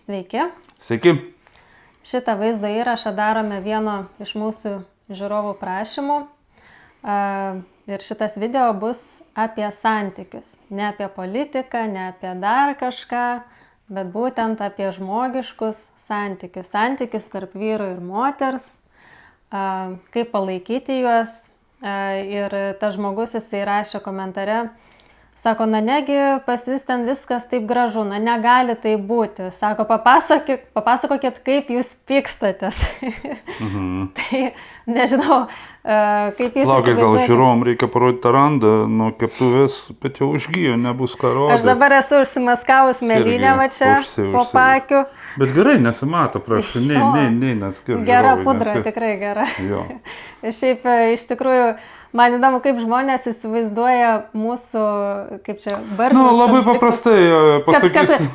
Sveiki. Sveiki. Šitą vaizdo įrašą darome vieno iš mūsų žiūrovų prašymų. Ir šitas video bus apie santykius. Ne apie politiką, ne apie dar kažką, bet būtent apie žmogiškus santykius. Santykius tarp vyro ir moters, kaip palaikyti juos. Ir tas žmogus, jisai rašė komentare, sako, na negi pas jūs ten viskas taip gražu, na negali tai būti. Sako, papasakokit, kaip jūs pykstatės. Tai nežinau, kaip jūs... Laukia, gal žiūrovom reikia parodyti tą randą nuo keptuvės, bet jau užgyjo, nebus ką rodyti. Aš dabar esu užsimaskavus medinę va čia, po pakių. Bet gerai, nesimato, prašau, neatskirti. Gera pudra, tikrai gera. Šiaip, iš tikrųjų, man įdomu, kaip žmonės įsivaizduoja mūsų, kaip čia, barnius. Labai paprastai pasakysiu.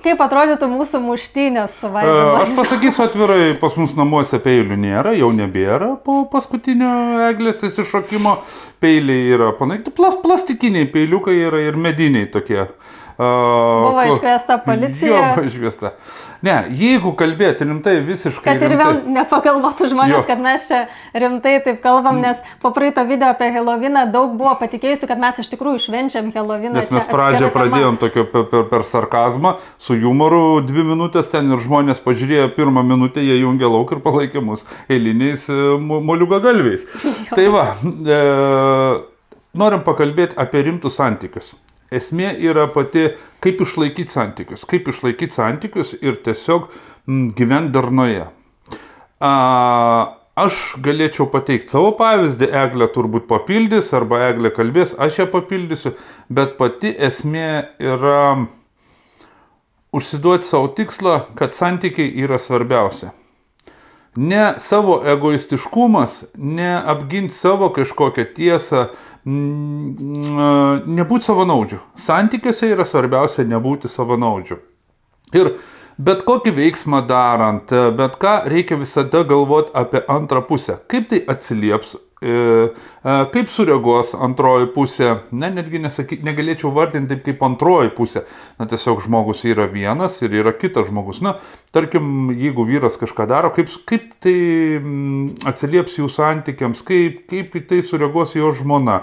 Kaip atrodytų mūsų muštynės suvaidinimas? Aš pasakysiu atvirai, pas mus namuose peilių nėra, jau nebėra po paskutinio eglės įsišokimo. Peiliai yra panaikti, plastikiniai peiliukai yra ir mediniai tokie. Buvo iškviesta policija. Jo, buvo iškviesta. Ne, jeigu kalbėti rimtai, visiškai kad ir vėl nepagalvotų žmonės, kad mes čia rimtai taip kalbam, nes po praeito video apie Heloviną daug buvo patikėjusių, kad mes iš tikrųjų švenčiam Heloviną. Nes mes pradžią pradėjom tokio per sarkazmą, su jumoru 2 minutės ten ir žmonės pažiūrėjo 1 minutę, jie jungė lauk ir palaikė mus eiliniais moliugagalviais. Tai va, norim pakalbėti apie rimtus santykius. Esmė yra pati, kaip išlaikyti santykius ir tiesiog gyventi darnoje. Aš galėčiau pateikti savo pavyzdį, Eglė turbūt papildys, arba Eglė kalbės, aš ją papildysiu, bet pati esmė yra užsiduoti savo tikslą, kad santykiai yra svarbiausia. Ne savo egoistiškumas, ne apginti savo kažkokią tiesą, nebūti savanaudžiu. Santykiuose yra svarbiausia nebūti savanaudžiu. Ir bet kokį veiksmą darant, bet ką reikia visada galvoti apie antrą pusę. Kaip tai atsilieps, kaip sureaguos antroji pusė. Netgi negalėčiau vardinti taip kaip antroji pusė. Tiesiog žmogus yra vienas ir yra kitas žmogus. Tarkim, jeigu vyras kažką daro, kaip tai atsilieps jų santykiams, kaip į tai sureaguos jo žmona.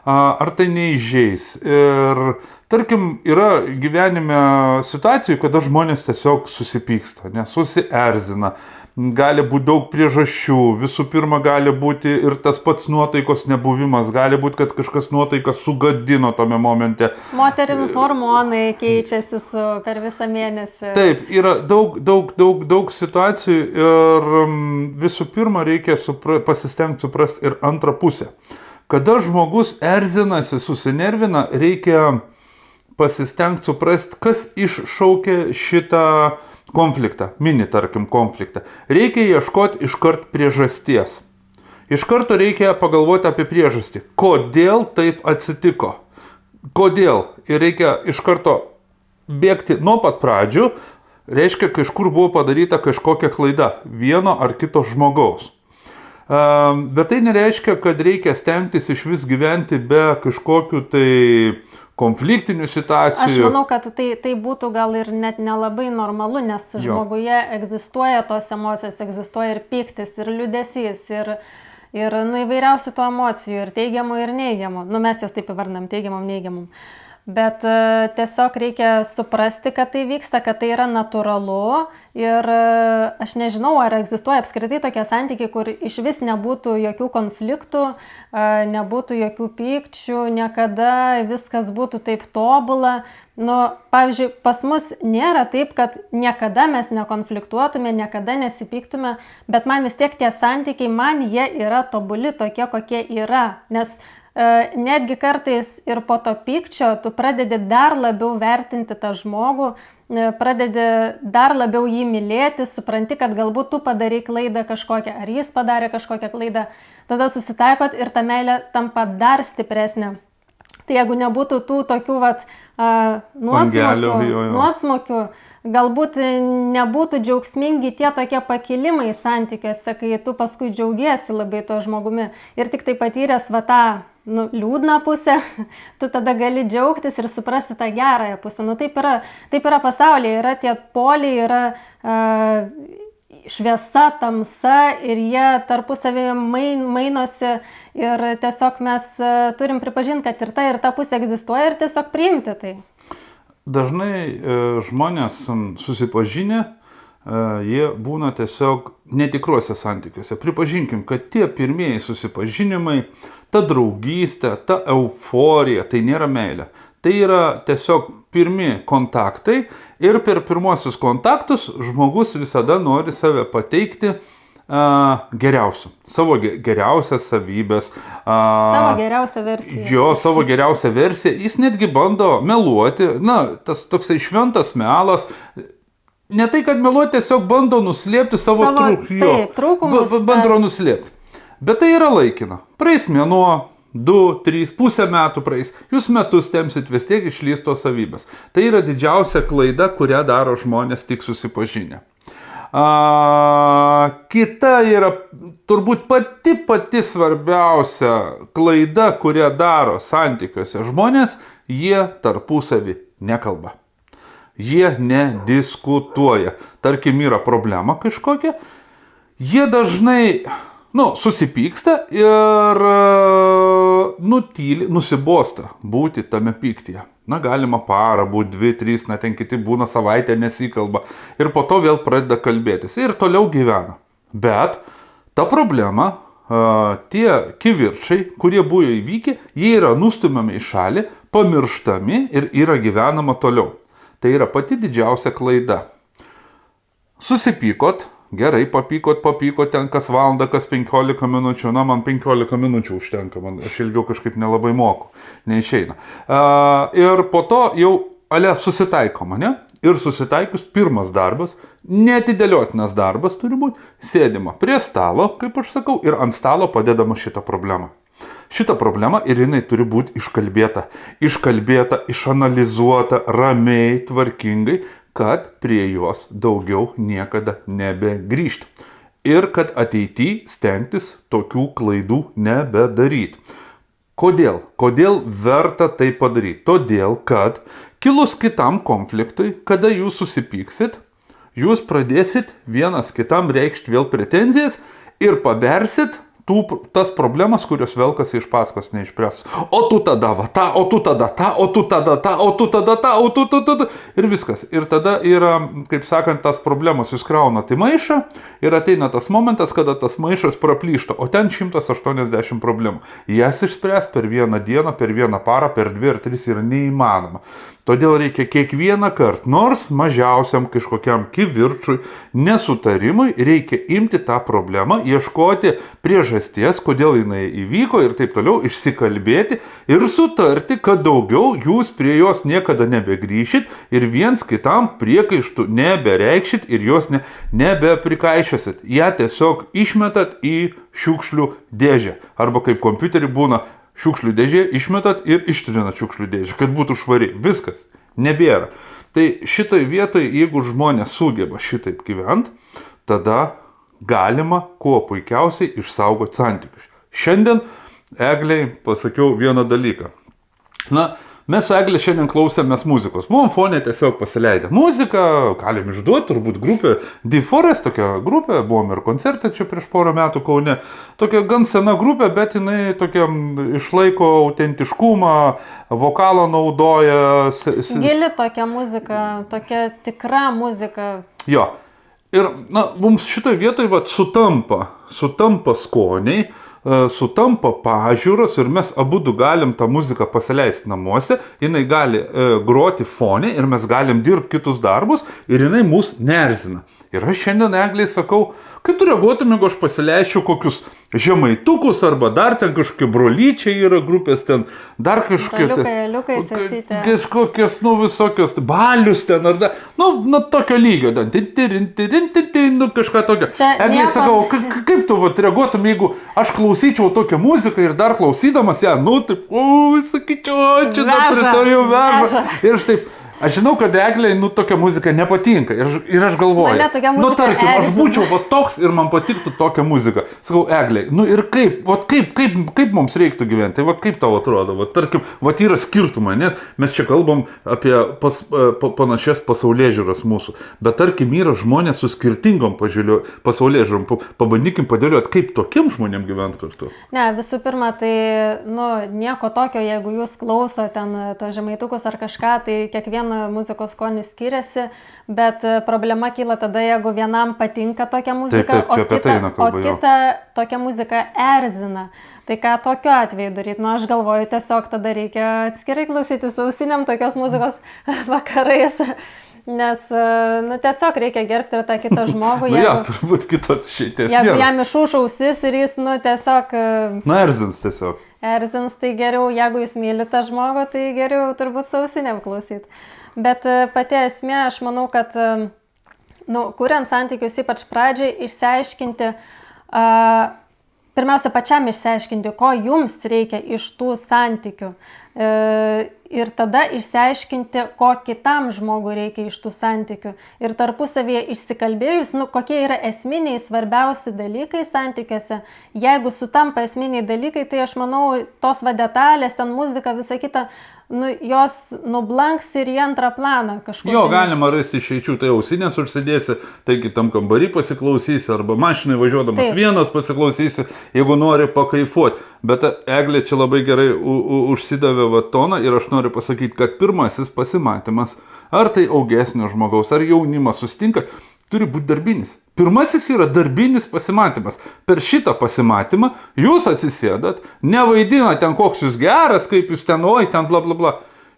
Ar tai neįžeis. Ir tarkim, yra gyvenime situacijų, kada žmonės tiesiog susipyksta, susierzina. Gali būti daug priežasčių. Visų pirma, gali būti ir tas pats nuotaikos nebuvimas. Gali būti, kad kažkas nuotaiką sugadino tame momente. Moterims hormonai keičiasi per visą mėnesį. Taip, yra daug situacijų ir visų pirma reikia pasistengti suprasti ir antrą pusę. Kada žmogus erzinasi, susinervina, reikia pasistengti suprasti, kas iššaukia šitą konfliktą, tarkim konfliktą. Reikia ieškoti iškart priežasties. Iš karto reikia pagalvoti apie priežastį. Kodėl taip atsitiko? Kodėl? Ir reikia iš karto bėgti nuo pat pradžių. Reiškia, kažkur buvo padaryta kažkokia klaida vieno ar kito žmogaus. Bet tai nereiškia, kad reikia stengtis iš vis gyventi be kažkokių tai konfliktinių situacijų. Aš manau, kad tai būtų gal ir net nelabai normalu, nes žmoguje egzistuoja tos emocijos, egzistuoja ir pyktis, ir liūdesys, ir įvairiausių tų emocijų, ir teigiamų, ir neigiamų. Mes jas taip įvardinam, teigiamam, neigiamam. Bet tiesiog reikia suprasti, kad tai vyksta, kad tai yra natūralu ir aš nežinau, ar egzistuoja apskritai tokie santykiai, kur iš vis nebūtų jokių konfliktų, nebūtų jokių pykčių, niekada viskas būtų taip tobula. Pavyzdžiui, pas mus nėra taip, kad niekada mes nekonfliktuotume, niekada nesipyktume, bet man vis tiek tie santykiai, jie yra tobuli tokie, kokie yra, nes netgi kartais ir po to pykčio tu pradedi dar labiau vertinti tą žmogų, pradedi dar labiau jį mylėti, supranti, kad galbūt tu padarai klaidą kažkokią, ar jis padarė kažkokią klaidą, tada susitaikot ir ta meilė tampa dar stipresnė. Tai jeigu nebūtų tų tokių nuosmukių, galbūt nebūtų džiaugsmingi tie tokie pakilimai santykiuose, kai tu paskui džiaugiesi labai to žmogumi ir tik tai patyręs tą liūdną pusę, tu tada gali džiaugtis ir suprasti tą gerąją pusę. Taip yra pasaulyje, yra tie poliai, yra šviesa, tamsa ir jie tarpusavėje mainosi ir tiesiog mes turim pripažinti, kad ir ta pusė egzistuoja ir tiesiog priimti tai. Dažnai žmonės susipažinę, jie būna tiesiog netikruose santykiuose. Pripažinkim, kad tie pirmieji susipažinimai, ta draugystė, ta euforija, tai nėra meilė. Tai yra tiesiog pirmi kontaktai ir per pirmuosius kontaktus žmogus visada nori save pateikti geriausiu. Savo geriausias savybės. Savo geriausią versiją. Jo, savo geriausią versiją. Jis netgi bando meluoti. Tas toksai šventas melas. Ne tai, kad meluoti, tiesiog bando nuslėpti savo trūkumus. Bando nuslėpti. Bet tai yra laikina. Praeis mėnuo, 2, 3, pusę metų praeis. Jūs metus tempsit, vis tiek išlys tos savybės. Tai yra didžiausia klaida, kurią daro žmonės tik susipažinę. Kita yra turbūt pati svarbiausia klaida, kurią daro santykiuose žmonės, jie tarpusavį nekalba. Jie nediskutuoja. Tarkim, yra problema kažkokia, jie dažnai susipyksta ir nutyli, nusibosta būti tame pyktyje. Galima parą būti, 2, 3, ten kiti būna savaitę nesikalba ir po to vėl pradeda kalbėtis ir toliau gyvena. Bet ta problema, tie kivirčai, kurie buvo įvykę, jie yra nustumiami į šalį, pamirštami ir yra gyvenama toliau. Tai yra pati didžiausia klaida. Susipykot, gerai, papykot, ten kas valandą, kas 15 minučių, man 15 minučių užtenka, aš ilgiau kažkaip nelabai moku, neišeina. Ir po to jau susitaikoma, ne? Ir susitaikius pirmas darbas, neatidėliotinas darbas turi būti, sėdima prie stalo, kaip aš sakau, ir ant stalo padedama šitą problemą. Šitą problemą ir jinai turi būti iškalbėta, išanalizuota, ramiai, tvarkingai, kad prie jos daugiau niekada nebegrįžti. Ir kad ateityje stengtis tokių klaidų nebedaryti. Kodėl? Kodėl verta tai padaryti? Todėl, kad kilus kitam konfliktui, kada jūs susipyksit, jūs pradėsit vienas kitam reikšti vėl pretenzijas ir pabersit tas problemas, kurios velkasi iš paskos neišspręs. O tu tada va ta, o tu tada ta, o tu tada ta, o tu tada ta, o tu tada. Ir viskas. Ir tada yra, kaip sakant, tas problemas jūs kraunat į maišą ir ateina tas momentas, kada tas maišas praplyšta, o ten 180 problemų. Jas išspręs per vieną dieną, per vieną parą, per 2 ar 3 yra neįmanoma. Todėl reikia kiekvieną kartą, nors mažiausiam kažkokiam kivirčui, nesutarimui, reikia imti tą problemą, ieškoti priežasties, kodėl jinai įvyko ir taip toliau, išsikalbėti ir sutarti, kad daugiau jūs prie jos niekada nebegrįšit ir viens kitam priekaištų nebereikšit ir jos nebeprikaišiosit. Ja tiesiog išmetat į šiukšlių dėžę. Arba kaip kompiuterį būna, šiukšlių dėžė išmetat ir ištrinat šiukšlių dėžę, kad būtų švari. Viskas. Nebėra. Tai šitoj vietoj, jeigu žmonės sugeba šitaip gyventi, tada galima kuo puikiausiai išsaugoti santykius. Šiandien Eglei pasakiau vieną dalyką. Mes su Egle šiandien klausėmės muzikos. Buvom fone tiesiog pasileidę muziką, galim išduoti, turbūt grupė D-Forest, tokia grupė, buvom ir koncerte čia prieš porą metų Kaune. Tokia gan sena grupė, bet jinai tokia išlaiko autentiškumą, vokalą naudoja. Gili tokia muzika, tokia tikra muzika. Jo. Ir mums šitoje vietoje sutampa skoniai, sutampa pažiūros ir mes abudu galim tą muziką pasileisti namuose, jinai gali groti fone ir mes galim dirbti kitus darbus ir jinai mus neerzina. Ir aš šiandien Eglei sakau, kaip tu reaguotum, jeigu aš pasileisčiau kokius žemaitukus arba dar ten kažkokie brolyčiai yra grupės ten, dar kažkokie Liukai, sesytė. Kažkokios, visokios balius ten ar dar, tokio lygio ten, kažką tokio. Eglei sakau, kaip tu reaguotum, jeigu aš klausyčiau tokią muziką ir dar klausydamas ją, taip, sakyčiau, čia pritariu veža. Ir aš taip, Aš žinau, kad Eglei, tokia muzika nepatinka. Ir aš galvoju, Mane tokia muzika tarkim, aš erzina. būčiau va toks ir man patiktų tokia muzika. Sakau, Eglei, ir kaip mums reiktų gyventi? Tai va kaip tau atrodo? Va, tarkim, va yra skirtumai, nes mes čia kalbam apie panašias pasaulėžiūras mūsų. Bet tarkim, yra žmonės su skirtingom pasaulėžiūrom. Pabandykim padėlioti, kaip tokiem žmonėm gyventi kartu. Ne, visų pirma, tai, nieko tokio, jeigu jūs klauso ten to žemaitukus ar kažką, tai kiekviena muzikos skonis skiriasi, bet problema kyla tada, jeigu vienam patinka tokia muzika, o kita tokia muzika erzina. Tai ką tokiu atveju daryti? Aš galvoju, tiesiog tada reikia atskirai klausyti su ausiniam tokios muzikos vakarais. Nes, tiesiog reikia gerbti ir tą kitą žmogų. Turbūt kitos išeities. Jeigu jam išūš ausis ir jis, tiesiog... erzins tiesiog. Erzins, tai geriau, jeigu jūs mylite tą žmogų, tai geriau turbūt su ausiniam klausyti. Bet pati esmė, aš manau, kad, kuriant santykius, ypač pradžiai, išsiaiškinti, pirmiausia, pačiam išsiaiškinti, ko jums reikia iš tų santykių. Ir tada išsiaiškinti, ko kitam žmogui reikia iš tų santykių. Ir tarpusavėje išsikalbėjus, kokie yra esminiai svarbiausi dalykai santykiuose. Jeigu sutampa esminiai dalykai, tai aš manau, tos detalės, ten muzika, visa kita, jos nublanks ir į antrą planą kažkur. Jo, galima rasti išeičių, tai ausinės užsidėsi, tai kitam kambarį pasiklausysi, arba mašinai važiuodamas vienas pasiklausysi, jeigu nori pakaifuoti. Bet Eglė čia labai gerai užsidavė toną ir aš noriu pasakyti, kad pirmasis pasimatymas, ar tai augesnio žmogaus, ar jaunimas susitinka, turi būti darbinis. Pirmasis yra darbinis pasimatymas. Per šitą pasimatymą jūs atsisėdat, nevaidina ten koks jūs geras, kaip jūs ten, ten bla bla bla.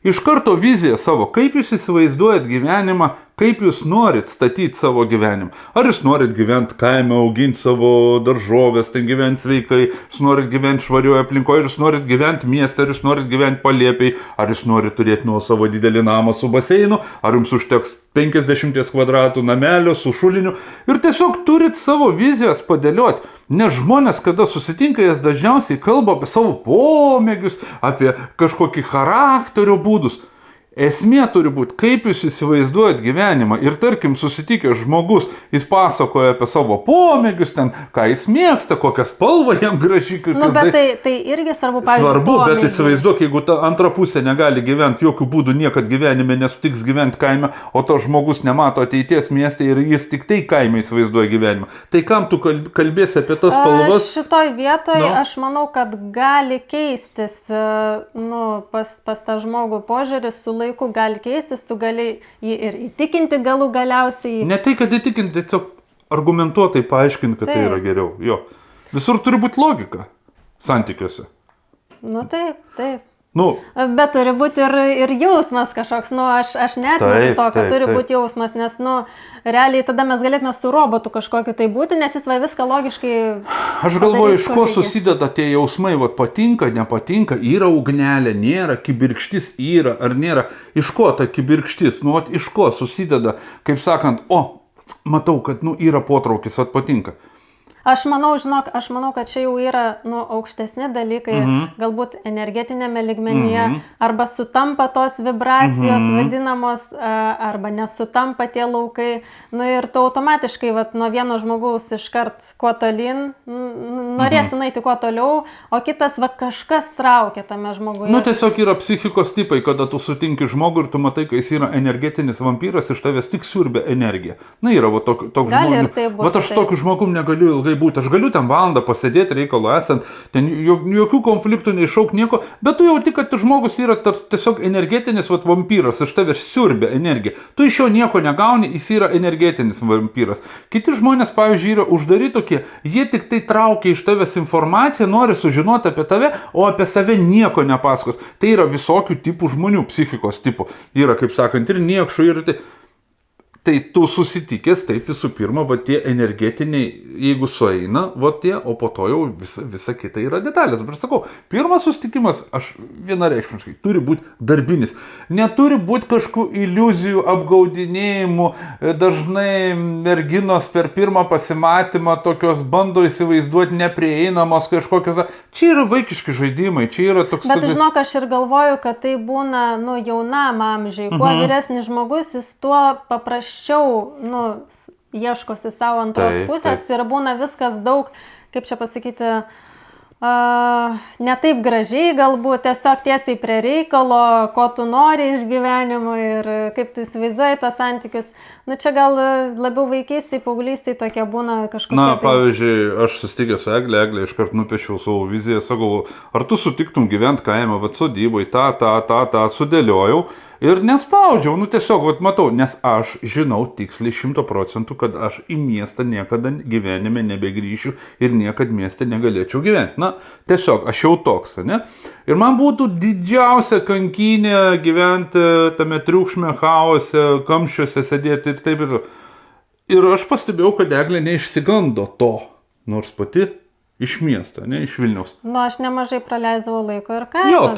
Iš karto viziją savo, kaip jūs įsivaizduojat gyvenimą, kaip jūs norit statyti savo gyvenimą. Ar jūs norit gyventi kaime, auginti savo daržovės, ten gyventi sveikai, jūs norit gyventi švarioje aplinkoje, ar jūs norit gyventi mieste, ar jūs norit gyventi palėpiai, ar jūs norit turėti nuo savo didelį namą su baseinu, ar jums užteks 50 kvadratų namelio su šuliniu ir tiesiog turit savo vizijas padėlioti. Nes žmonės, kada susitinka, jas dažniausiai kalba apie savo pomėgius, apie kažkokį charakterio būdus. Esmė turi būti, kaip jūs įsivaizduojat gyvenimą. Ir tarkim, susitikęs žmogus, jis pasakoja apie savo pomėgius, ten, ką jis mėgsta, kokią spalvą jam graži. Bet tai irgi svarbu, pavyzdžiui. Svarbu, bet įsivaizduok, jeigu ta antra pusė negali gyventi, jokių būdų niekad gyvenime nesutiks gyventi kaime, o to žmogus nemato ateities mieste ir jis tik tai kaime įsivaizduoja gyvenimą. Tai kam tu kalbėsi apie tas spalvas? Šitoj vietoje aš manau, kad gali keistis pas tą žmogų požiūris su laiku gali keistis, tu gali jį ir įtikinti galų galiausiai. Ne tai, kad įtikinti, tiesiog argumentuotai paaiškinti, kad tai yra geriau. Jo. Visur turi būti logika santykiuose. Taip. Bet turi būti ir jausmas kažkoks, aš neatmetu to, kad turi būti jausmas, nes, realiai tada mes galėtume su robotu kažkokiu tai būti, nes jis viską logiškai... Aš galvoju, iš ko susideda tie jausmai, patinka, nepatinka, yra ugnelė, nėra, kibirkštis yra ar nėra, iš ko ta kibirkštis, iš ko susideda, kaip sakant, matau, kad, yra potraukis, patinka. Aš manau, kad čia jau yra aukštesni dalykai, galbūt energetinėme lygmenyje, arba sutampa tos vibracijos vadinamos, arba nesutampa tie laukai. Ir tu automatiškai nuo vieno žmogaus iškart kuo tolyn, norėsi nueiti kuo toliau, o kitas kažkas traukia tame žmoguje. Tiesiog yra psichikos tipai, kada tu sutinki žmogų ir tu matai, kad jis yra energetinis vampyras, iš tavęs tik siurbia energiją. Yra toks žmogus. Aš tokiu žmogum negaliu ilgai būti. Aš galiu ten valandą pasėdėti reikalo esant, ten jokių konfliktų neiššauk nieko, bet tu jauti, kad žmogus yra tiesiog energetinis vampyras, iš tavęs siurbia energiją. Tu iš jo nieko negauni, jis yra energetinis vampyras. Kiti žmonės, pavyzdžiui, yra uždari tokie, jie tik tai traukia iš tavęs informaciją, nori sužinoti apie tave, o apie save nieko nepasakos. Tai yra visokių tipų žmonių, psichikos tipų. Yra, kaip sakant, ir niekšų, ir tai... Tai tu susitikęs, taip visų pirma, va tie energetiniai, jeigu sueina, va tie, o po to jau visa kita yra detalės. Bet sakau, pirmas susitikimas, aš vienareikšmiškai, turi būti darbinis. Neturi būti kažkokių iliuzijų, apgaudinėjimų. Dažnai merginos per pirmą pasimatymą tokios bando įsivaizduoti neprieinamos kažkokios. Čia yra vaikiški žaidimai, čia yra toks... Bet žinok, aš ir galvoju, kad tai būna, jaunam amžiui. Kuo vyresnis žmogus, jis tuo paprasčiau ieškosi savo antros pusės ir būna viskas daug, kaip čia pasakyti, ne taip gražiai galbūt, tiesiog tiesiai prie reikalo, ko tu nori iš gyvenimo ir kaip tu įsivaizduoji tos santykius. Čia gal labiau vaikystėje, paauglystėje tokie būna kažkokie... Na, pavyzdžiui, aš susitikęs su Eglė iškart nupiešiau savo viziją, sakau, ar tu sutiktum gyventi kaime, sodyboje, tą, sudėliojau ir nespaudžiau, tiesiog, matau, nes aš žinau tiksliai 100%, kad aš į miestą niekada gyvenime nebegrįšiu ir niekada mieste negalėčiau gyventi. Na, tiesiog, aš jau toks, ne? Ir man būtų didžiausia kankinė gyventi tame triukšme, chaose, kamščiuose sėdėti ir taip ir. Ir aš pastebėjau, kad Eglė neišsigando to, nors pati iš miesto, ne, iš Vilniaus. Aš nemažai praleisdavau laiko ir kaime. Jo,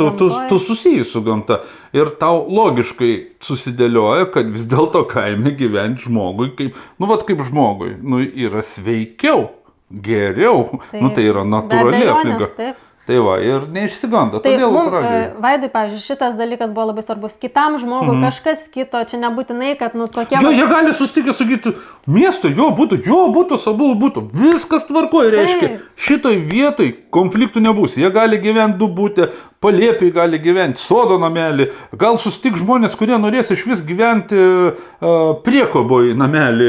tu susijęs su gamta. Ir tau logiškai susidėlioja, kad vis dėlto kaime gyventi žmogui, kaip žmogui, yra sveikiau, geriau. Tai yra natūrali aplinka. Taip. Tai va, ir neišsigando, todėl pradžioje. Vaidui, pavyzdžiui, šitas dalykas buvo labai svarbus. Kitam žmogui kažkas kito, čia nebūtinai, kad tokie... Jie gali susitikti, sakyti, miesto, jo būtų, sabul būtų, viskas tvarkoja, reiškia, šitoj vietoj konfliktų nebus. Jie gali gyventi du būti, palėpiai gali gyventi, sodo namelį, gal susitik žmonės, kurie norės iš vis gyventi priekoboj namelį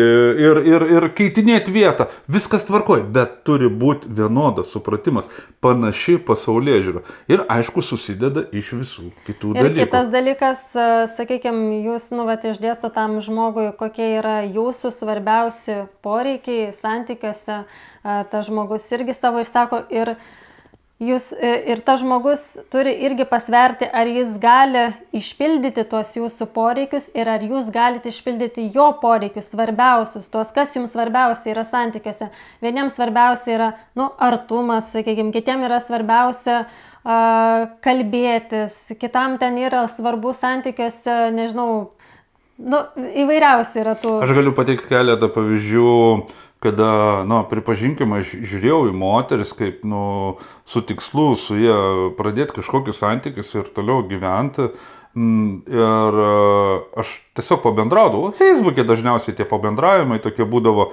ir keitinėti vietą. Viskas tvarkoja, bet turi būti vienodas supratimas, panaši pasaulyježiūra. Ir aišku, susideda iš visų kitų dalykų. Ir kitas dalykas, sakykime, jūs išdėsto tam žmogui, kokie yra jūsų svarbiausi poreikiai santykiuose, tas žmogus irgi savo išsako ir tas žmogus turi irgi pasverti, ar jis gali išpildyti tuos jūsų poreikius ir ar jūs galite išpildyti jo poreikius svarbiausius, tuos, kas jums svarbiausia yra santykiuose. Vieniems svarbiausia yra artumas, sakykime, kitiems yra svarbiausia kalbėtis, kitam ten yra svarbu santykiuose, nežinau, įvairiausi yra tų. Aš galiu pateikti keletą pavyzdžių, kada, pripažinkime, aš žiūrėjau į moteris, kaip, su tikslu su jie pradėti kažkokius santykius ir toliau gyventi. Ir aš tiesiog pabendraudavau. Facebook'e dažniausiai tie pabendravimai tokie būdavo.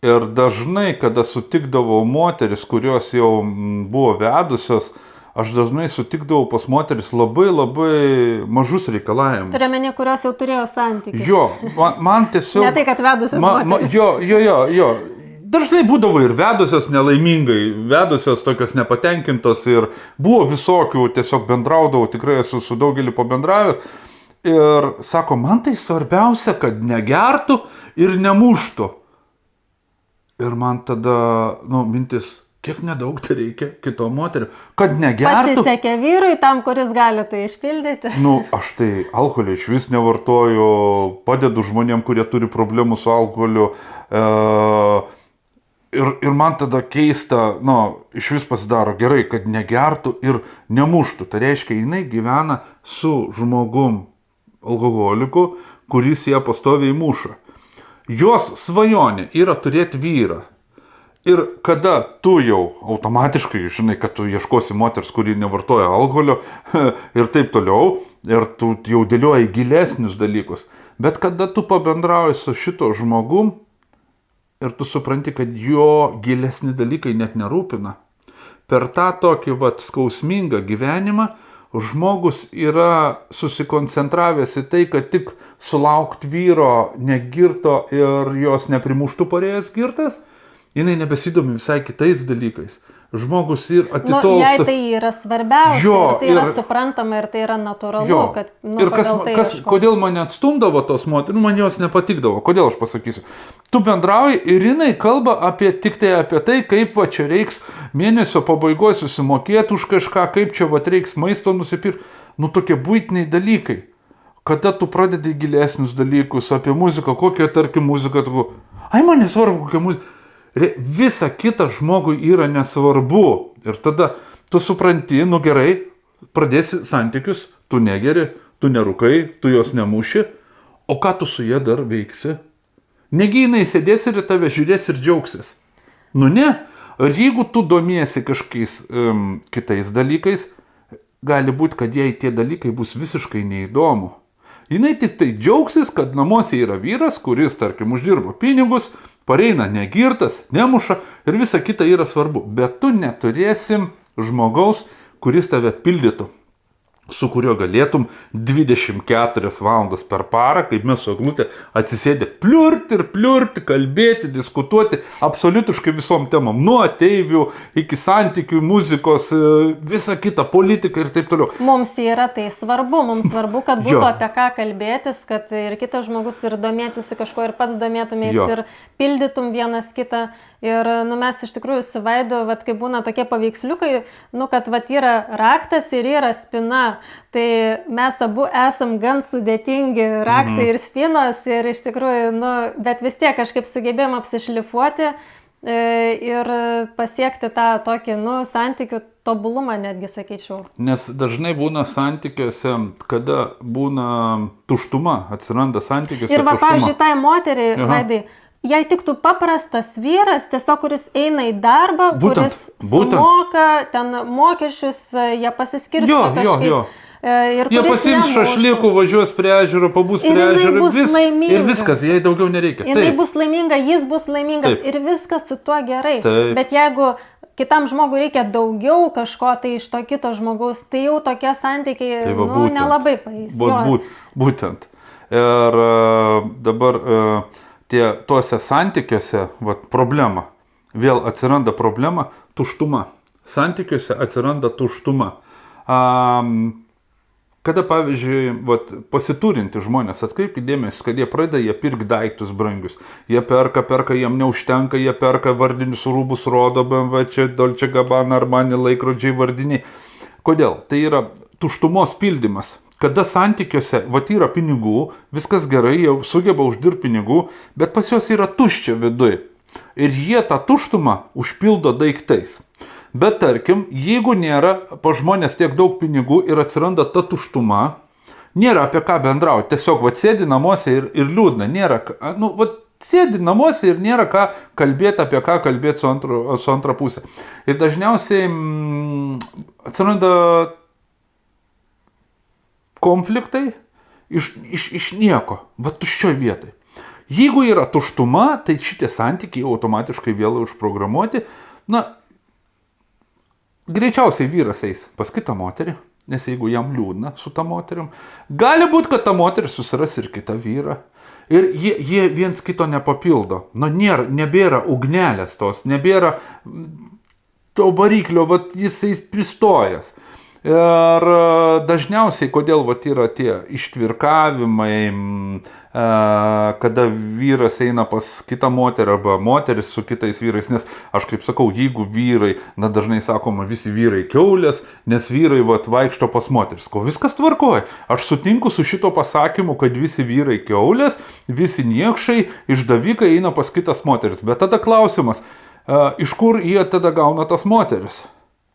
Ir dažnai, kada sutikdavau moteris, kurios jau buvo vedusios, aš dažnai sutikdavau pas moteris labai mažus reikalavimus. Turiuomenį, kurios jau turėjo santykius. Jo, man tiesiog... Ne tai, kad vedusios moteris. Jo. Dažnai būdavo ir vedusios nelaimingai, vedusios tokios nepatenkintos ir buvo visokių, tiesiog bendraudavau, tikrai esu su daugeliu pabendravęs. Ir sako, man tai svarbiausia, kad negertų ir nemuštų. Ir man tada, mintis... Kiek nedaug tai reikia kito moterių, kad negertų. Pasisekė vyrui tam, kuris gali tai išpildyti. Aš tai alkoholį iš vis nevartoju, padedu žmonėm, kurie turi problemų su alkoholiu. Ir man tada keista, iš vis pasidaro gerai, kad negertų ir nemuštų. Tai reiškia, jinai gyvena su žmogum alkoholiku, kuris ją pastoviai muša. Jos svajonė yra turėti vyrą. Ir kada tu jau automatiškai žinai, kad tu ieškosi moters, kuri nevartoja alkoholio ir taip toliau, ir tu jau dėlioji gilesnius dalykus. Bet kada tu pabendrauji su šito žmogum ir tu supranti, kad jo gilesni dalykai net nerūpina, per tą tokį skausmingą gyvenimą žmogus yra susikoncentravęs į tai, kad tik sulaukti vyro negirto ir jos neprimuštų parėjęs girtas, jinai nebesidomi visai kitais dalykais. Žmogus ir atitolsta. Jei tai yra svarbiausia, ir tai yra suprantama, ir tai yra natūralu, kad ir kodėl mane atstumdavo tos moterys, man jos nepatikdavo. Kodėl aš pasakysiu? Tu bendrauji ir jinai kalba tik tai apie tai, kaip čia reiks mėnesio pabaigoje susimokėti už kažką, kaip čia reiks maisto nusipirkti. Tokie buitiniai dalykai. kada tu pradedi gilesnius dalykus apie muziką, kokią, tarkim, muziką, tu, man nesvarbu, kokią muziką. Visa kita žmogui yra nesvarbu. Ir tada tu supranti, gerai, pradėsi santykius, tu negeri, tu nerūkai, tu jos nemuši, o ką tu su jie dar veiksi? Negi jinai sėdės ir į tave žiūrės ir džiaugsis. Ne. Ir jeigu tu domiesi kažkokiais kitais dalykais, gali būti, kad jai tie dalykai bus visiškai neįdomu. Jinai tik tai džiaugsis, kad namuose yra vyras, kuris, tarkim, uždirba pinigus, pareina negirtas, nemuša ir visa kita yra svarbu. Bet tu neturėsi žmogaus, kuris tave pildytų, su kuriuo galėtum 24 valandas per parą, kaip mes su Eglute atsisėdę pliurti, kalbėti, diskutuoti absoliutiškai visom temom, nuo ateivių iki santykių, muzikos, visa kita, politika ir taip toliau. Mums yra tai svarbu, kad būtų apie ką kalbėtis, kad ir kitas žmogus ir domėtųsi kažko ir pats domėtumės ir pildytum vienas kitą. Ir mes iš tikrųjų su Vaidu, kai būna tokie paveiksliukai, kad yra raktas ir yra spina, tai mes abu esam gan sudėtingi raktai ir spinos ir iš tikrųjų, bet vis tiek kažkaip sugebėjom apsišlifuoti ir pasiekti tą tokį, santykių tobulumą netgi, sakyčiau. Nes dažnai būna santykiuose, kada būna tuštuma, atsiranda santykiuose tuštuma. Ir pavyzdžiui, tai moteriai, Vaidai, jei tiktų paprastas vyras, tiesiog kuris eina į darbą, kuris sumoka ten mokesčius, jie pasiskirsto kažkaip. Jie pasiims šašlykų, važiuos prie ežero, pabus prie ežero ir viskas, jai daugiau nereikia. Jinai bus laiminga, jis bus laimingas ir viskas su tuo gerai. Bet jeigu kitam žmogui reikia daugiau kažko, tai iš to kito žmogaus, tai jau tokie santykiai nelabai paeis. Būtent. Ir dabar tuose santykiuose problema. Vėl atsiranda problema, tuštuma. Santykiuose atsiranda tuštuma. Kada, pavyzdžiui, pasiturinti žmonės, atkreipkite dėmesį, kad jie pradeda pirkti daiktus brangius. Jie perka, jiem neužtenka, jie perka vardinius rūbus, rodo BMW, čia Dolce Gabbana, Armani, laikrodžiai vardiniai. Kodėl? Tai yra tuštumos pildymas. Kada santykiuose yra pinigų, viskas gerai, jau sugeba uždirbti pinigų, bet pas juos yra tuščia viduj. Ir jie tą tuštumą užpildo daiktais. Bet tarkim, jeigu nėra pa žmonės tiek daug pinigų ir atsiranda ta tuštuma, nėra apie ką bendrauti. Tiesiog sėdi namuose ir liūdna. Nėra, sėdi namuose ir nėra ką kalbėti, apie ką kalbėti su antra pusė. Ir dažniausiai atsiranda konfliktai iš nieko, tuščioj vietoj. Jeigu yra tuštuma, tai šitie santykiai automatiškai vėl užprogramuoti. Greičiausiai vyras eis pas kitą moterį, nes jeigu jam liūdna su ta moterim, gali būti, kad ta moteris susiras ir kitą vyrą. Ir jie viens kito nepapildo. Nebėra ugnelės tos, nebėra to variklio, jisai pristojęs. Ir dažniausiai, kodėl yra tie ištvirkavimai, kada vyras eina pas kitą moterį arba moteris su kitais vyrais, nes aš kaip sakau, jeigu vyrai, dažnai sakoma, visi vyrai kiaulės, nes vyrai vaikšto pas moteris. Viskas tvarkoja. Aš sutinku su šito pasakymu, kad visi vyrai kiaulės, visi niekšai, išdavikai eina pas kitas moteris. Bet tada klausimas, iš kur jie tada gauna tas moteris?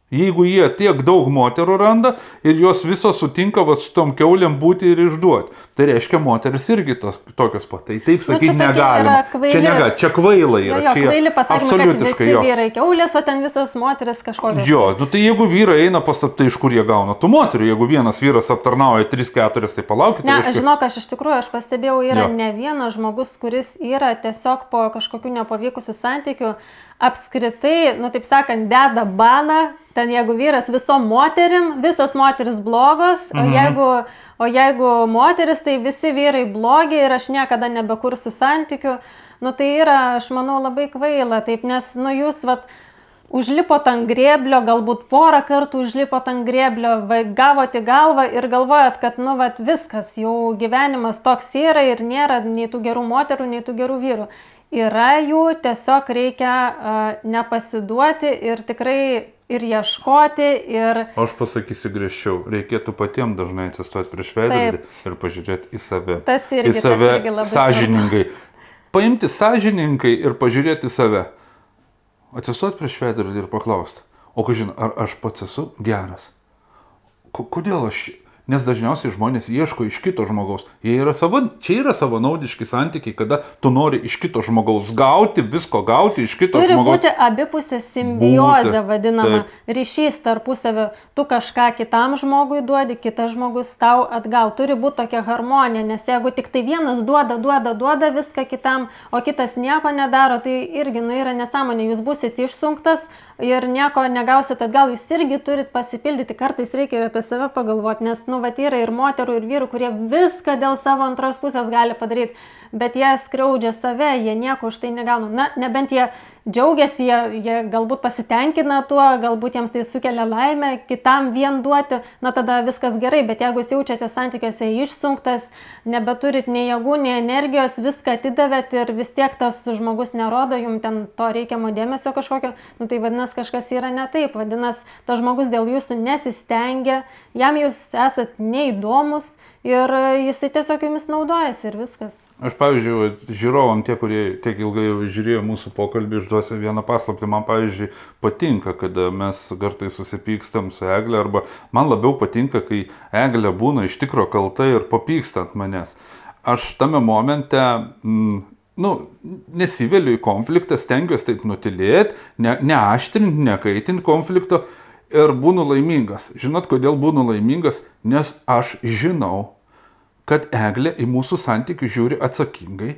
Jeigu jie tiek daug moterų randa ir jos visos sutinka su tom kiaulėm būti ir išduoti, tai reiškia moteris irgi tokios pat. Tai taip sakyti negalima. Čia kvaila yra. Kvaili pasakymai, kad visi vyrai kiaulės, o ten visos moteris kažko žodžiu. Tai jeigu vyrai eina pas, tai iš kur jie gauna tų moterių? Jeigu vienas vyras aptarnauja 3-4, tai palaukite. Žinok, aš pastebėjau, yra ne vienas žmogus, kuris yra tiesiog po kažkokių nepavykusių santykių, apskritai, taip sakant, deda baną, ten jeigu vyras visom moterim, visos moteris blogos, o jeigu moteris, tai visi vyrai blogi ir aš niekada nebekursiu santykių, tai yra, aš manau, labai kvaila, taip, nes, jūs, užlipot ant grėblio, galbūt porą kartų užlipot ant grėblio, gavot į galvą ir galvojat, kad, viskas, jau gyvenimas toks yra ir nėra nei tų gerų moterų, nei tų gerų vyrų. Yra jų, tiesiog reikia nepasiduoti ir tikrai ir ieškoti, ir... O aš pasakysiu griežčiau, reikėtų patiems dažnai atsistoti prieš veidrodį ir pažiūrėti į save. Į save sąžiningai. Paimti sąžiningai ir pažiūrėti į save. Atsistoti prieš veidrodį ir paklausti, o kažin, ar aš pats esu geras? Kodėl aš... Nes dažniausiai žmonės ieško iš kito žmogaus. Čia yra savanaudiški santykiai, kada tu nori iš kito žmogaus gauti, visko gauti iš kito žmogaus. Turi būti abipusė simbiozė vadinama, ryšys tarpusavio. Tu kažką kitam žmogui duodi, kitas žmogus tau atgal. Turi būti tokia harmonija, nes jeigu tik tai vienas duoda viską kitam, o kitas nieko nedaro, tai irgi yra nesąmonė. Jūs būsit išsunktas ir nieko negausit atgal, jūs irgi turit pasipildyti. Kartais reikia ir apie save pagalvoti, nes yra ir moterų, ir vyrų, kurie viską dėl savo antros pusės gali padaryti, bet jie skriaudžia save, jie nieko už tai negauna. Na, nebent jie džiaugiasi, jie galbūt pasitenkina tuo, galbūt jiems tai sukelia laimę, kitam vien duoti, na tada viskas gerai, bet jeigu jūs jaučiate santykiuose išsunktas, nebeturit nei jėgų, nei energijos, viską atidavėt ir vis tiek tas žmogus nerodo jums ten to reikiamo dėmesio kažkokio, tai vadinasi kažkas yra ne taip, vadinasi tas žmogus dėl jūsų nesistengia, jam jūs esat neįdomus ir jisai tiesiog jumis naudojasi ir viskas. Aš, pavyzdžiui, žiūrovam tie, kurie tiek ilgai žiūrėjo mūsų pokalbį, išduosiu vieną paslaptį. Man, pavyzdžiui, patinka, kada mes kartais susipykstam su Egle, arba man labiau patinka, kai Eglė būna iš tikro kalta ir papyksta ant manęs. Aš tame momente, nesiveliu į konfliktą, stengiuosi taip nutilėti, neaštrinti, nekaitinti konflikto ir būnu laimingas. Žinot, kodėl būnu laimingas? Nes aš žinau, kad Eglė į mūsų santykių žiūri atsakingai,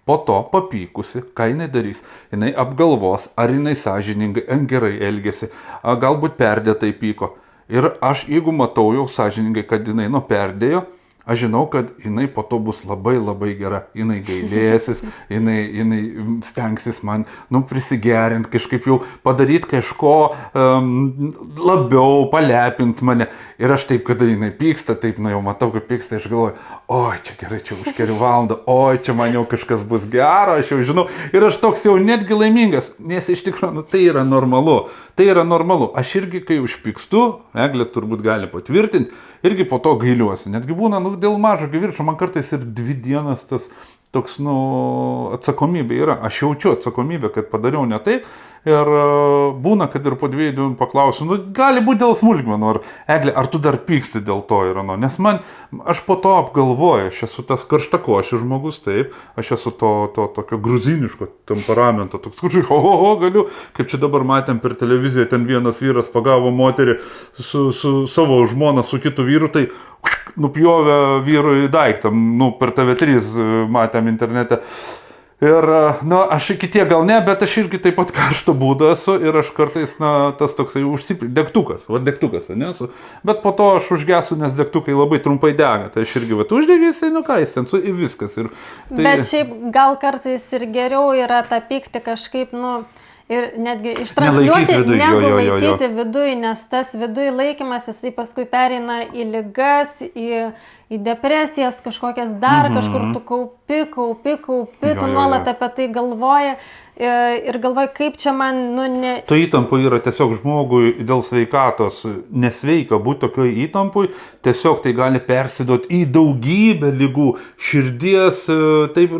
po to papykusi, ką jinai darys. Jinai apgalvos, ar jinai sąžiningai, gerai elgėsi, galbūt perdėtai pyko. Ir aš, jeigu matau jau sąžiningai, kad jinai perdėjo, aš žinau, kad jinai po to bus labai labai gera. Jinai gailėsis, jinai stengsis man prisigerinti, kažkaip jau padaryti kažko labiau, palepinti mane. Ir aš taip, kada jinai pyksta, taip, jau matau, kad pyksta, aš galvoju, oi, čia gerai, čia už kelių valandų, oi, čia man jau kažkas bus gero, aš jau žinau. Ir aš toks jau netgi laimingas, nes iš tikrųjų, tai yra normalu. Tai yra normalu. Aš irgi, kai užpykstu, Eglė turbūt gali patvirtinti, irgi po to gailiuosi. Netgi būna, dėl mažo kivirčio, man kartais ir 2 dienas tas toks, atsakomybė yra. Aš jaučiu atsakomybę, kad padariau ne taip. Ir būna, kad ir po 2 dienų paklausiu, gali būti dėl smulkmenų, ar Eglė, ar tu dar pyksti dėl to ir ano. Nes aš po to apgalvoju, aš esu tas karštakošis žmogus, taip, aš esu to tokio gruziniško temperamento, toks kurčiai, galiu, kaip čia dabar matėm per televiziją, ten vienas vyras pagavo moterį su savo žmona, su kitu vyru, tai nupjovė vyrui daiktą, per TV3 matėm internete. Ir, aš iki tiek gal ne, bet aš irgi taip pat karšto būdo esu ir aš kartais, tas toksai degtukas, ne, bet po to aš užgesu, nes degtukai labai trumpai dega, tai aš irgi, uždegėsi, jis ten viskas. Bet šiaip gal kartais ir geriau yra tą pyktį kažkaip, ir netgi ištransliuoti, negu laikyti viduj, nes tas viduj laikymas, jisai paskui pereina į ligas, į depresijas kažkokias dar kažkur, tu kaupi, tu nuolat apie tai galvoji ir galvoji, kaip čia man, Ta įtampa yra tiesiog žmogui dėl sveikatos nesveika būti tokioj įtampui, tiesiog tai gali persiduoti į daugybę ligų, širdies, taip,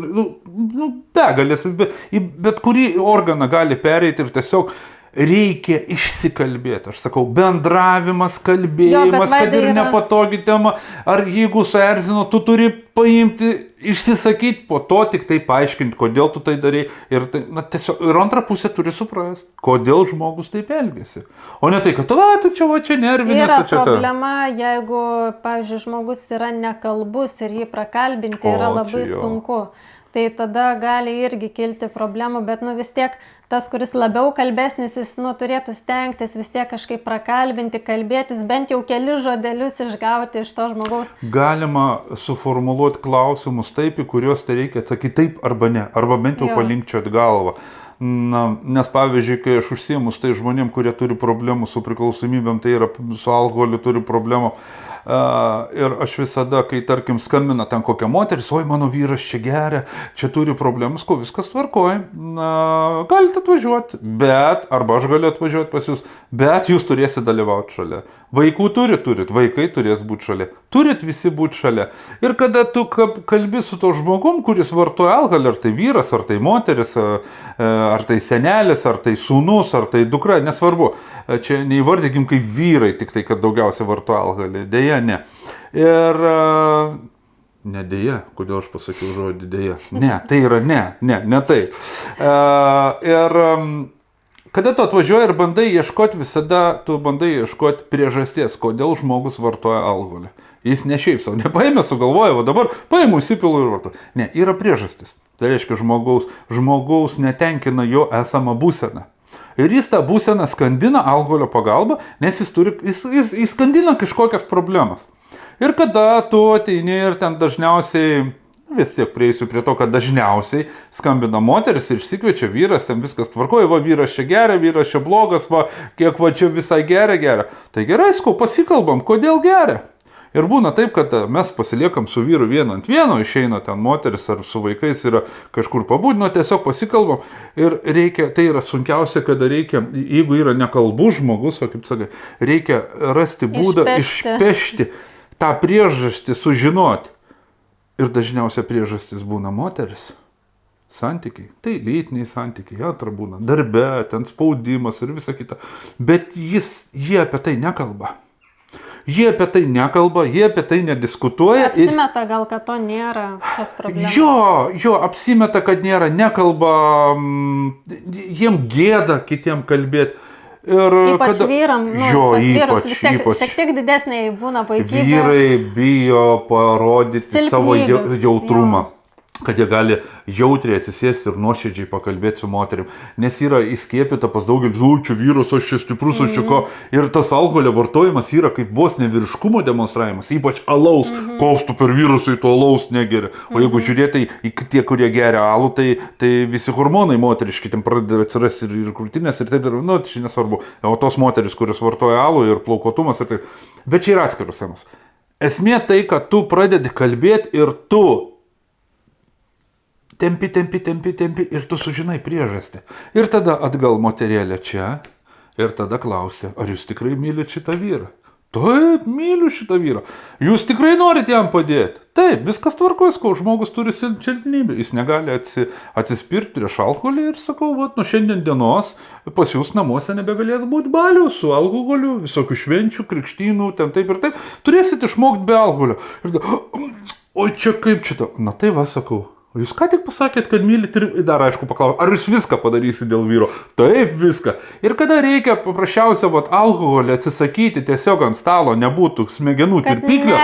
begalės, bet kurį organą gali pereiti ir tiesiog reikia išsikalbėti. Aš sakau, bendravimas, kalbėjimas, kad ir nepatogi tema, ar jeigu suerzino, tu turi paimti, išsisakyti, po to tik tai paaiškinti, kodėl tu tai darai. Ir antra pusė turi suprasti, kodėl žmogus taip elgiasi. O ne tai, kad tu čia nervinės. Yra problema, jeigu, pavyzdžiui, žmogus yra nekalbus ir jį prakalbinti yra labai sunku. Tai tada gali irgi kilti problemų, bet vis tiek tas, kuris labiau kalbesnis, jis turėtų stengtis vis tiek kažkaip prakalbinti, kalbėtis, bent jau kelius žodelius išgauti iš to žmogaus. Galima suformuluoti klausimus taip, į kuriuos tai reikia atsakyti taip arba ne, arba bent jau palinkčioti galvą. Nes pavyzdžiui, kai aš užsiimu tai žmonėm, kurie turi problemų su priklausomybėm, tai yra su alkoholiu turi problemų, Ir aš visada, kai tarkim skambina ten kokia moteris, oi mano vyras čia geria, čia turi problemas, ko viskas tvarkoja, galite atvažiuoti, bet, arba aš galiu atvažiuoti pas jūs, bet jūs turėsite dalyvauti šalia. Vaikų turit, vaikai turės būti šalia. Turit visi būti šalia. Ir kada tu kalbi su to žmogum, kuris vartoja alkoholį, ar tai vyras, ar tai moteris, ar tai senelis, ar tai sūnus, ar tai dukra, nesvarbu. Čia neįvardykim kaip vyrai, tik tai, kad daugiausia vartoja alkoholį. Deja, ne. Ir... Ne dėja, kodėl aš pasakiau žodį dėja. Ne, tai yra ne taip. Ir kada tu atvažiuoji ir bandai ieškoti, visada tu bandai ieškoti priežasties, kodėl žmogus vartoja alkoholį. Jis ne šiaip savo, nepaėmė, sugalvoja, o dabar paėmų, įsipilu ir vartoja. Ne, yra priežastis. Tai reiškia, žmogaus netenkina jo esamą būseną. Ir jis tą būseną skandina alkoholio pagalba, nes jis skandina kažkokias problemas. Ir kada tu ateini ir ten dažniausiai, vis tiek prieisiu prie to, kad dažniausiai skambina moteris ir išsikviečia vyras, ten viskas tvarkoja, va vyras čia geria, vyras čia blogas, va kiek va čia visai geria. Tai gerai, pasikalbam, kodėl geria. Ir būna taip, kad mes pasiliekam su vyru vienu ant vieno, išeina ten moteris ar su vaikais yra kažkur pabūdino, tiesiog pasikalbam. Ir reikia, tai yra sunkiausia, kada reikia, jeigu yra nekalbus žmogus, o kaip sakai, reikia rasti būdą išpešti tą priežastį, sužinoti. Ir dažniausia priežastis būna moteris. Santykiai. Tai lytiniai santykiai, antra būna darbe, ten spaudimas ir visa kita. Bet jie apie tai nekalba. Jie apie tai nediskutuoja. Apsimeta gal, kad to nėra, tas problemas. Jo, apsimeta, kad nėra, nekalba, jiem gėda kitiem kalbėti. Ypač vyram, ypač. Šiek tiek didesnė būna paikybė. Vyrai bijo parodyti savo jautrumą. Kad jie gali jautriai atsisėsti ir nuoširdžiai pakalbėti su moterim. Nes yra įskiepyta pas daugelis, čia vyras, aš čia stiprus, aš čia ko. Ir tas alkoholio vartojimas yra kaip vos nevyriškumo demonstravimas, ypač alaus. Koks tu per vyrusai to alaus negeria. O jeigu žiūrėtai į tie, kurie geria alų, tai visi hormonai moteriški ten pradeda atsirasti ir krūtinės ir taip, tai čia nesvarbu. O tos moteris, kurios vartoja alų ir plaukotumas ir taip. Bet čia yra atskirus temas. Esmė tai, kad tu pradedi kalbėti ir tu tempi ir tu sužinai priežastį. Ir tada atgal moterėlė čia ir tada klausia, ar jūs tikrai mylite šitą vyrą? Taip, myliu šitą vyrą. Jūs tikrai norite jam padėti? Taip, viskas tvarkojas, kol žmogus turi silpnybę. Jis negali atsispirti prieš alkoholį ir sakau, nuo šiandien dienos pas jūs namuose nebegalės būti balių su alkoholiu, visokių švenčių, krikštynų, ten taip ir taip. Turėsit išmokti be alkoholio. Ir oi čia kaip čia to? Na tai va sakau. Jūs ką tik pasakėt, kad mylit ir dar aišku paklausau, ar jūs viską padarysit dėl vyro? Taip, viską. Ir kada reikia paprasčiausia alkoholį atsisakyti tiesiog ant stalo, nebūtų smegenų tirpiklio,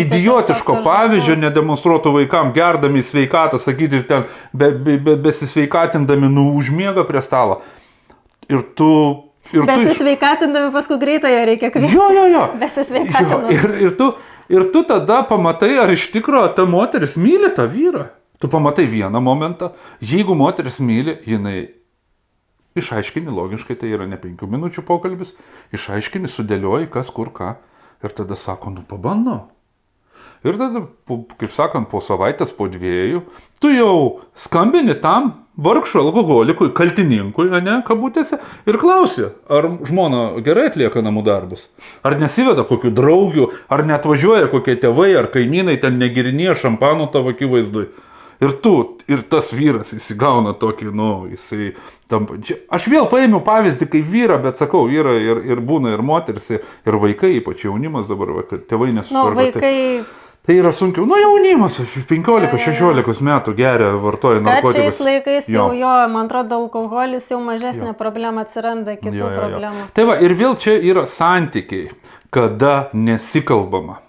idiotiško pavyzdžio nedemonstruotų vaikam, gerdami sveikatą, sakyti ten besisveikatindami užmiega prie stalo. Ir tu... Besisveikatindami paskui greitąją reikia kviesti. Jo. Besisveikatindami. Ir tu tada pamatai, ar iš tikro ta moteris myli tą vyrą. Tu pamatai vieną momentą, jeigu moteris myli, jinai išaiškini logiškai, tai yra ne 5 minučių pokalbis, išaiškini, sudėlioji kas, kur, ką, ir tada sako, pabandom. Ir tada, kaip sakant, po savaitės, po 2, tu jau skambini tam vargšui alkoholikui, kaltininkui, kabutėse, ir klausi, ar žmona gerai atlieka namų darbus, ar nesiveda kokių draugių, ar neatvažiuoja kokie tėvai, ar kaimynai ten negirinėja šampanų tavo akivaizdui. Ir tas vyras įsigauna tokį, jisai tampa. Aš vėl paėmiau pavyzdį kaip vyrą, bet sakau, yra ir būna ir moteris, ir vaikai, ypač jaunimas dabar, kad tėvai nesusvarba. Tai yra sunkiau. Jaunimas, 15-16 metų geria, vartoja narkotikus. Bet šiais laikais jau man atrodo, alkoholis jau mažesnė problema atsiranda, kitų problemų. Tai va, ir vėl čia yra santykiai, kada nesikalbama.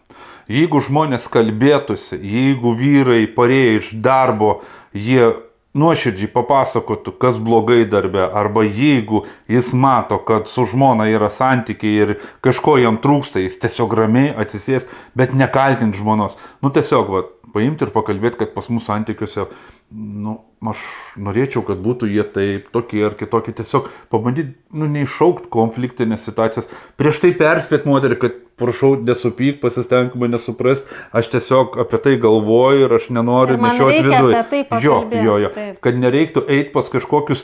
Jeigu žmonės kalbėtųsi, jeigu vyrai parėję iš darbo, jie nuoširdžiai papasakotų, kas blogai darbe, arba jeigu jis mato, kad su žmona yra santykiai ir kažko jam trūksta, jis tiesiog ramiai atsisės, bet nekaltinti žmonos. Tiesiog paimti ir pakalbėti, kad pas mus santykiuose, aš norėčiau, kad būtų jie taip, tokie ar kitokie, tiesiog pabandyti, neiššaukti konfliktinės situacijas, prieš tai perspėti moterį, kad prašau, nesupyk, pasistengk mane suprast, aš tiesiog apie tai galvoju ir aš nenoriu nešioti viduje. Jo, kad nereiktų eiti pas kažkokius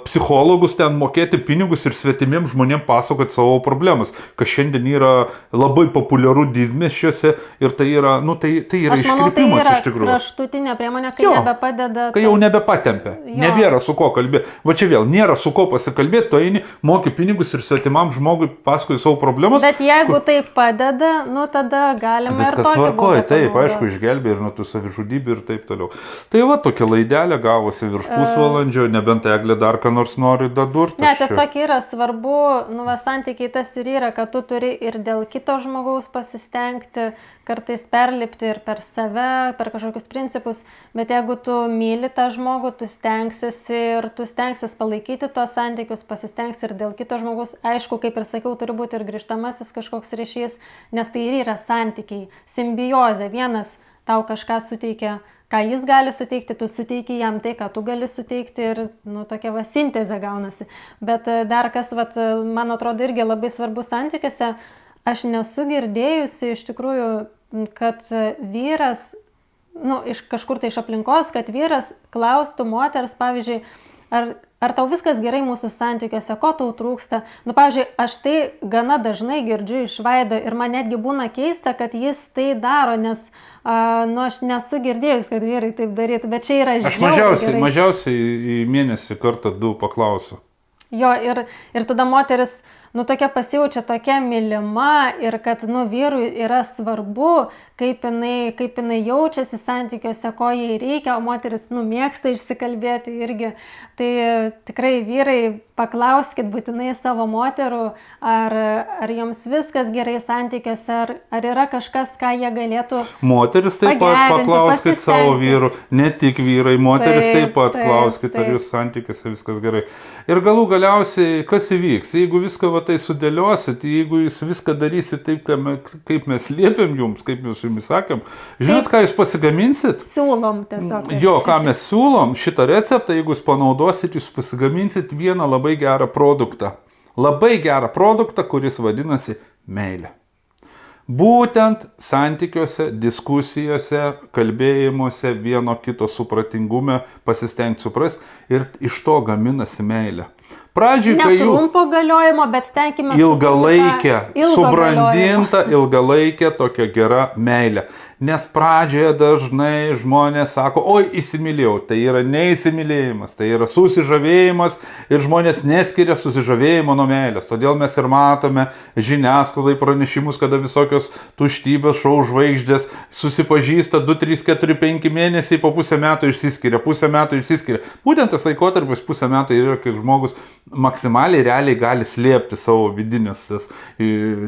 psichologus, ten mokėti pinigus ir svetimiem žmonėm pasakoti savo problemas, kas šiandien yra labai populiaru didmiesčiuose ir tai yra, tai yra iškrypimas iš tikrųjų. Kraštutinė priemonė, kai nebepadeda. Kai jau nebepatempia, nebėra su ko kalbėti. Va čia vėl, nėra su ko pasikalbėti, tu eini, moki pinigus ir svetimam žmogui pasakoji savo problemas. Bet jeigu tai padeda, tada galima ir viskas tvarkoja, taip, aišku, išgelbė ir nuo tų savižudybių ir taip toliau. Tai va, tokia laidelė gavosi virš pusvalandžio, nebent Eglė dar ką nors nori dadurti. Ne, tiesiog yra svarbu, santykiai tas ir yra, kad tu turi ir dėl kito žmogaus pasistengti, kartais perlipti ir per save, per kažkokius principus, bet jeigu tu myli tą žmogų, tu stengsis palaikyti tos santykius, pasistengsi ir dėl kito žmogus. Aišku, kaip ir sakiau, turi būti ir grįžtamasis kažkoks ryšys, nes tai ir yra santykiai, simbiozė. Vienas tau kažką suteikia, ką jis gali suteikti, tu suteiki jam tai, ką tu gali suteikti ir tokia sintezė gaunasi. Bet dar kas, man atrodo, irgi labai svarbu santykiuose, aš nesu girdėjusi iš tikrųjų, kad vyras, iš kažkur tai iš aplinkos, kad vyras klaustų moters, pavyzdžiui, ar tau viskas gerai mūsų santykiuose, ko tau trūksta. Pavyzdžiui, aš tai gana dažnai girdžiu iš Vaido ir man netgi būna keista, kad jis tai daro, nes aš nesu girdėjus, kad vyrai taip darytų, bet čia yra žiauriai. Aš mažiausiai į mėnesį kartą 2 paklausiu. Jo, ir tada moteris tokia pasijaučia tokia mylima ir kad vyrui yra svarbu, kaip jinai jaučiasi santykiuose, ko jai reikia, o moteris mėgsta išsikalbėti irgi. Tai tikrai vyrai, paklauskit būtinai savo moterų, ar joms viskas gerai santykiuose, ar yra kažkas, ką jie galėtų moteris taip pat paklauskit savo vyrų, ne tik vyrai, moteris taip pat klauskit, ar jūs santykiuose viskas gerai. Ir galiausiai, kas įvyks, jeigu viską tai sudėliosit, jeigu jūs viską darysit taip, kaip mes liepiam jums, kaip mes jumis sakėm, žinot, ką jūs pasigaminsit? Siūlom tiesiog. Jo, ką mes siūlom, šitą receptą, jeigu jūs panaudosit, jūs pasigaminsit vieną labai gerą produktą. Labai gerą produktą, kuris vadinasi meilė. Būtent santykiuose, diskusijose, kalbėjimuose, vieno kito supratingume pasistengti suprasti ir iš to gaminasi meilė. Pradžiai, kai trumpo galiojimo, bet stenkime ilgalaikę, subrandinta, ilgalaikė tokia gera meilė. Nes pradžioje dažnai žmonės sako, oi, įsimylėjau. Tai yra neįsimylėjimas, tai yra susižavėjimas ir žmonės neskiria susižavėjimo nuo meilės. Todėl mes ir matome žiniasklaidai pranešimus, kada visokios tuštybės šou žvaigždės susipažįsta 2, 3, 4, 5 mėnesiai, po pusę metų išsiskiria, pusę metų išsiskiria. Būtent tas laikotarpis pusę metų yra, kai žmogus maksimaliai realiai gali slėpti savo vidinės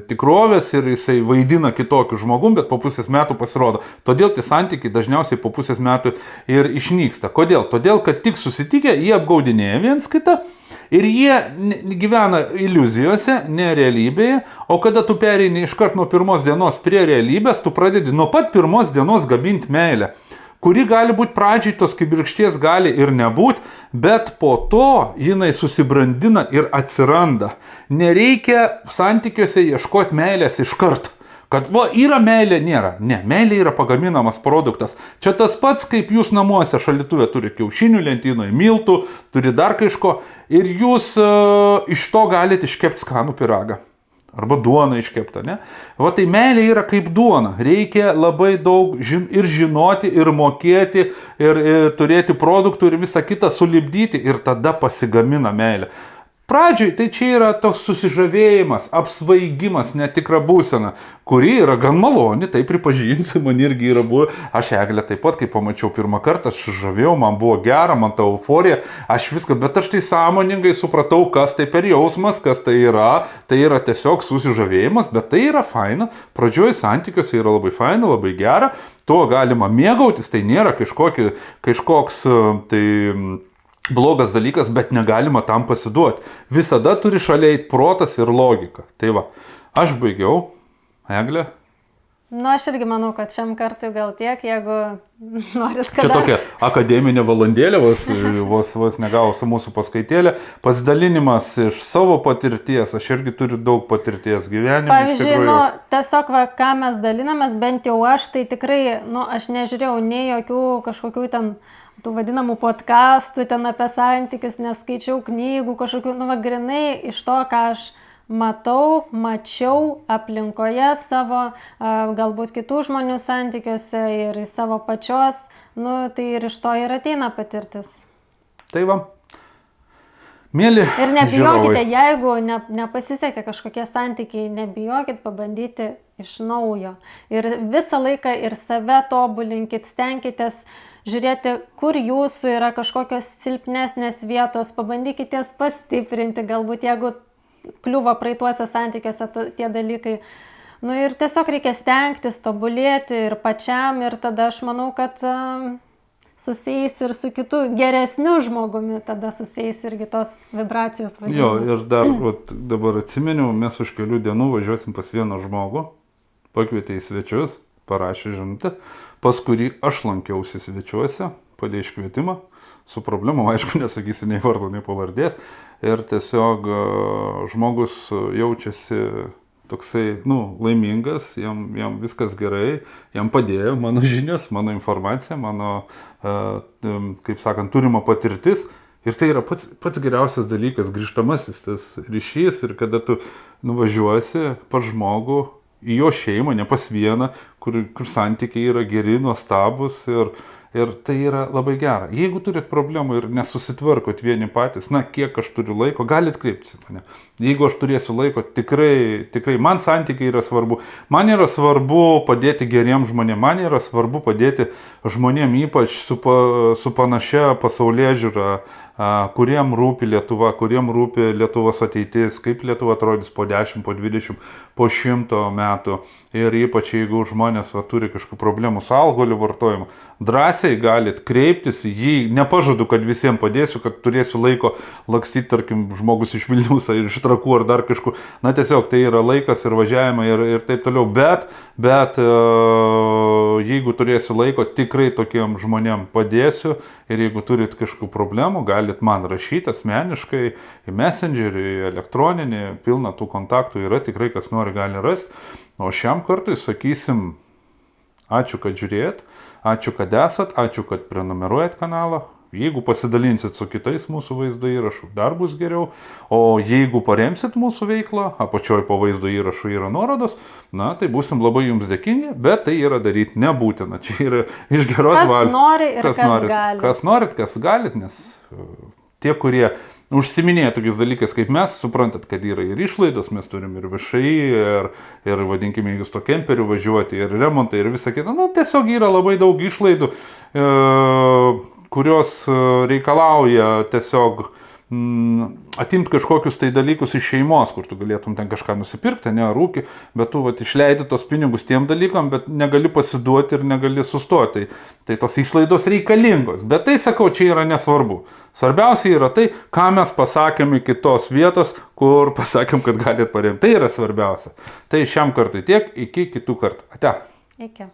tikrovės ir jisai vaidina kitokiu žmogum, bet po pusės metų pasirodo. Todėl tie santykiai dažniausiai po pusės metų ir išnyksta. Kodėl? Todėl, kad tik susitikę, jie apgaudinėja viens kitą ir jie gyvena iliuzijose, ne realybėje, o kada tu pereini iškart nuo pirmos dienos prie realybės, tu pradedi nuo pat pirmos dienos gabinti meilę, kuri gali būti pradžiai, tos kibirkšties gali ir nebūti, bet po to jinai susibrandina ir atsiranda. Nereikia santykiuose ieškoti meilės iškart. Kad yra meilė, nėra. Ne, meilė yra pagaminamas produktas. Čia tas pats, kaip jūs namuose šaldytuve turi kiaušinių lentynoje, miltų, turi dar kažko ir jūs iš to galite iškepti skanų pyragą. Arba duoną iškeptą, ne? Tai meilė yra kaip duona. Reikia labai daug ir žinoti, ir mokėti, ir turėti produktų, ir visą kitą sulipdyti, ir tada pasigamina meilė. Pradžiai tai čia yra toks susižavėjimas, apsvaigimas, netikra būsena, kuri yra gan maloni, tai pripažinsiu, man irgi yra buvę. Aš Eglę taip pat, kai pamačiau pirmą kartą, aš žavėjau, man buvo gera, man ta euforija, aš viską, bet aš tai sąmoningai supratau, kas tai per jausmas, kas tai yra tiesiog susižavėjimas, bet tai yra faina, pradžioje santykiuose yra labai faina, labai gera, tuo galima mėgautis, tai nėra kažkoks blogas dalykas, bet negalima tam pasiduoti. Visada turi šalia eiti protas ir logika. Tai va, aš baigiau. Eglė? Nu, aš irgi manau, kad šiam kartui gal tiek, jeigu norit, kad... Čia tokia akademinė valandėlė, vos negausiu mūsų paskaitėlė, pasidalinimas iš savo patirties, aš irgi turiu daug patirties gyvenime. Pavyzdžiui, nu, tiesiog, va, ką mes dalinamės, bent jau aš, tai tikrai, nu, aš nežiūrėjau nei jokių kažkokių ten tų vadinamų podcastų, ten apie santykius, neskaičiau knygų, kažkokių, nu, va, grinai iš to, ką aš mačiau aplinkoje savo, galbūt kitų žmonių santykiuose ir į savo pačios, nu, tai ir iš to ir ateina patirtis. Tai va, mėly ir nebijokite, jeigu nepasisekė kažkokie santykiai, nebijokit pabandyti iš naujo. Ir visą laiką ir save tobulinkit, stenkitės žiūrėti, kur jūsų yra kažkokios silpnesnės vietos, pabandykite jas pastiprinti, galbūt jeigu kliuvo praeituose santykiuose tie dalykai. Nu ir tiesiog reikia stengtis, tobulėti ir pačiam ir tada aš manau, kad susieis ir su kitu geresniu žmogumi, tada susieis irgi tos vibracijos vadinimas. Jo, ir dar dabar atsiminiau, mes už kelių dienų važiuosim pas vieną žmogų, pakvietė į svečius, parašė žinutę, pas kurį aš lankiausi svečiuose, padėjo iškvietimą. Su problemom, aišku, nesakysi nei vardo, nei pavardės. Ir tiesiog žmogus jaučiasi toksai, nu, laimingas, jam viskas gerai, jam padėjo mano žinios, mano informacija, mano, kaip sakant, turima patirtis. Ir tai yra pats geriausias dalykas, grįžtamasis tas ryšys ir kada tu nuvažiuosi pas žmogų į jo šeimą, ne pas vieną, kur santykiai yra geri, nuostabus ir tai yra labai gera. Jeigu turit problemų ir nesusitvarkot vieni patys, na, kiek aš turiu laiko, galit kreiptis į mane. Jeigu aš turėsiu laiko, tikrai, man santykiai yra svarbu. Man yra svarbu padėti geriems žmonėms, man yra svarbu padėti žmonėms ypač su panašia pasaulėžiūra, kuriem rūpi Lietuva, kuriem rūpi Lietuvos ateitis, kaip Lietuva atrodys po 10, po 20, po 100 metų. Ir ypač jeigu žmonės turi kažkokių problemų su alkoholio vartojimu, drąsiai galit kreiptis į jį. Nepažadu, kad visiems padėsiu, kad turėsiu laiko lakstyti, tarkim, žmogus iš Vilniaus ar iš Trakų ar dar kažkur. Na tiesiog tai yra laikas ir važiavimai ir taip toliau. Bet jeigu turėsiu laiko, tikrai tokiem žmonėm padėsiu. Ir jeigu turit kažkokių problemų, galit man rašyti asmeniškai į Messengerį, į elektroninį, pilna tų kontaktų yra, tikrai kas nori gali rasti. O šiam kartui sakysim, ačiū, kad žiūrėjot, ačiū, kad esat, ačiū, kad prenumeruojat kanalą. Jeigu pasidalinsit su kitais mūsų vaizdo įrašų, dar bus geriau. O jeigu paremsit mūsų veiklą, apačioj po vaizdo įrašų yra nuorodos, na, tai būsim labai jums dėkingi, bet tai yra daryti nebūtina. Čia yra iš geros valios. Kas nori ir kas gali. Kas norit, kas galit, nes tie, kurie užsiminėja tokiais dalykais kaip mes, suprantat, kad yra ir išlaidos, mes turim ir VŠI, ir vadinkime, jūs to kemperiu važiuoti, ir remontai, ir visa kita. Nu, tiesiog yra labai daug išlaidų, kurios reikalauja tiesiog atimti kažkokius tai dalykus iš šeimos, kur tu galėtum ten kažką nusipirkti, ne rūkį, bet tu išleidi tos pinigus tiem dalykam, bet negali pasiduoti ir negali sustoti. Tai tos išlaidos reikalingos. Bet tai, sakau, čia yra nesvarbu. Svarbiausia yra tai, ką mes pasakėm iki tos vietos, kur pasakėm, kad galit paremti. Tai yra svarbiausia. Tai šiam kartui tiek, iki kitų kartų. Ate. Iki.